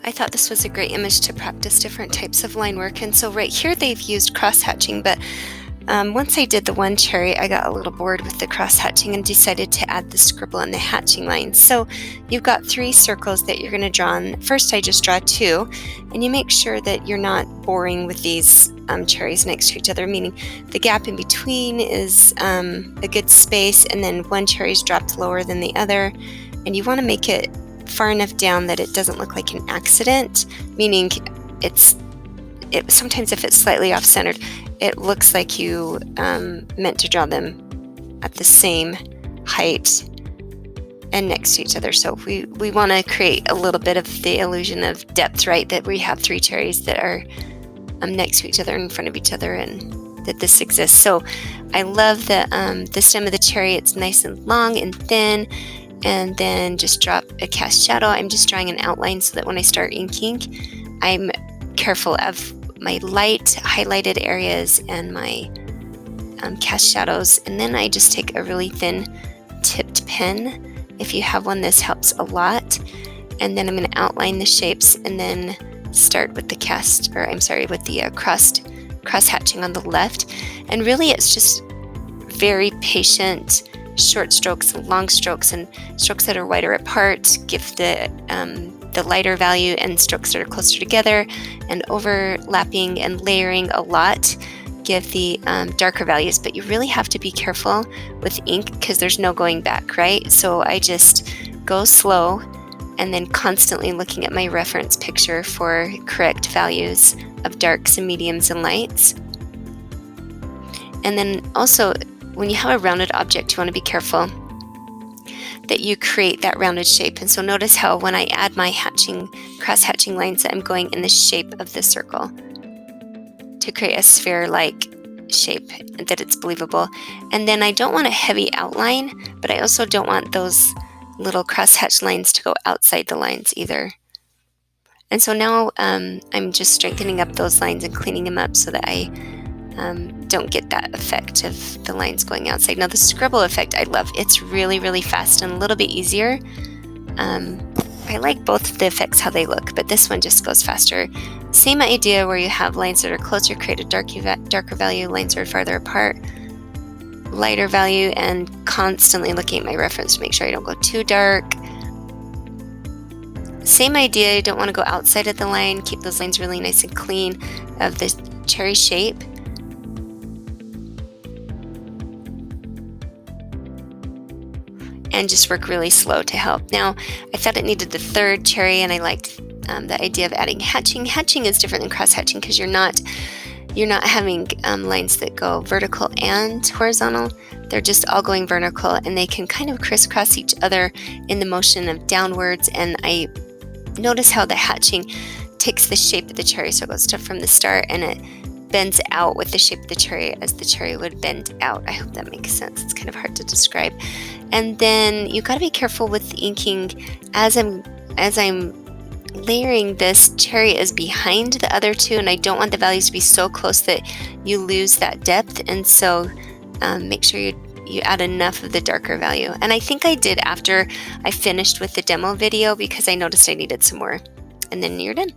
I thought this was a great image to practice different types of line work. And so right here they've used cross-hatching, but once I did the one cherry, I got a little bored with the cross-hatching and decided to add the scribble and the hatching lines. So you've got 3 circles that you're going to draw on. First, I just draw 2, and you make sure that you're not boring with these cherries next to each other, meaning the gap in between is a good space, and then one cherry is dropped lower than the other, and you want to make it far enough down that it doesn't look like an accident, meaning sometimes if it's slightly off-centered, it looks like you meant to draw them at the same height and next to each other. So we want to create a little bit of the illusion of depth, right? That we have 3 cherries that are next to each other, in front of each other, and that this exists. So I love the stem of the cherry. It's nice and long and thin, and then just drop a cast shadow. I'm just drawing an outline so that when I start inking, I'm careful of my light highlighted areas and my cast shadows. And then I just take a really thin tipped pen. If you have one, this helps a lot. And then I'm going to outline the shapes and then start with the cross hatching on the left. And really it's just very patient short strokes and long strokes, and strokes that are wider apart give the lighter value, and strokes that are closer together and overlapping and layering a lot give the darker values. But you really have to be careful with ink because there's no going back, right? So I just go slow and then constantly looking at my reference picture for correct values of darks and mediums and lights. And then also, when you have a rounded object, you want to be careful that you create that rounded shape. And so notice how when I add my cross-hatching lines, that I'm going in the shape of the circle to create a sphere-like shape, that it's believable. And then I don't want a heavy outline, but I also don't want those little cross-hatch lines to go outside the lines either. And so now I'm just strengthening up those lines and cleaning them up so that I don't get that effect of the lines going outside. Now the scribble effect I love. It's really, really fast and a little bit easier. I like both of the effects how they look, but this one just goes faster. Same idea where you have lines that are closer, create a darker value, lines that are farther apart, lighter value, and constantly looking at my reference to make sure I don't go too dark. Same idea, you don't want to go outside of the line, keep those lines really nice and clean of the cherry shape. And just work really slow to help. Now, I thought it needed the 3rd cherry, and I liked the idea of adding hatching. Hatching is different than cross-hatching because you're not having lines that go vertical and horizontal. They're just all going vertical, and they can kind of crisscross each other in the motion of downwards. And I notice how the hatching takes the shape of the cherry, so it goes from the start, and it bends out with the shape of the cherry as the cherry would bend out. I hope that makes sense. It's kind of hard to describe. And then you got to be careful with inking. As I'm layering this, cherry is behind the other 2, and I don't want the values to be so close that you lose that depth. And so make sure you add enough of the darker value. And I think I did after I finished with the demo video because I noticed I needed some more. And then you're done.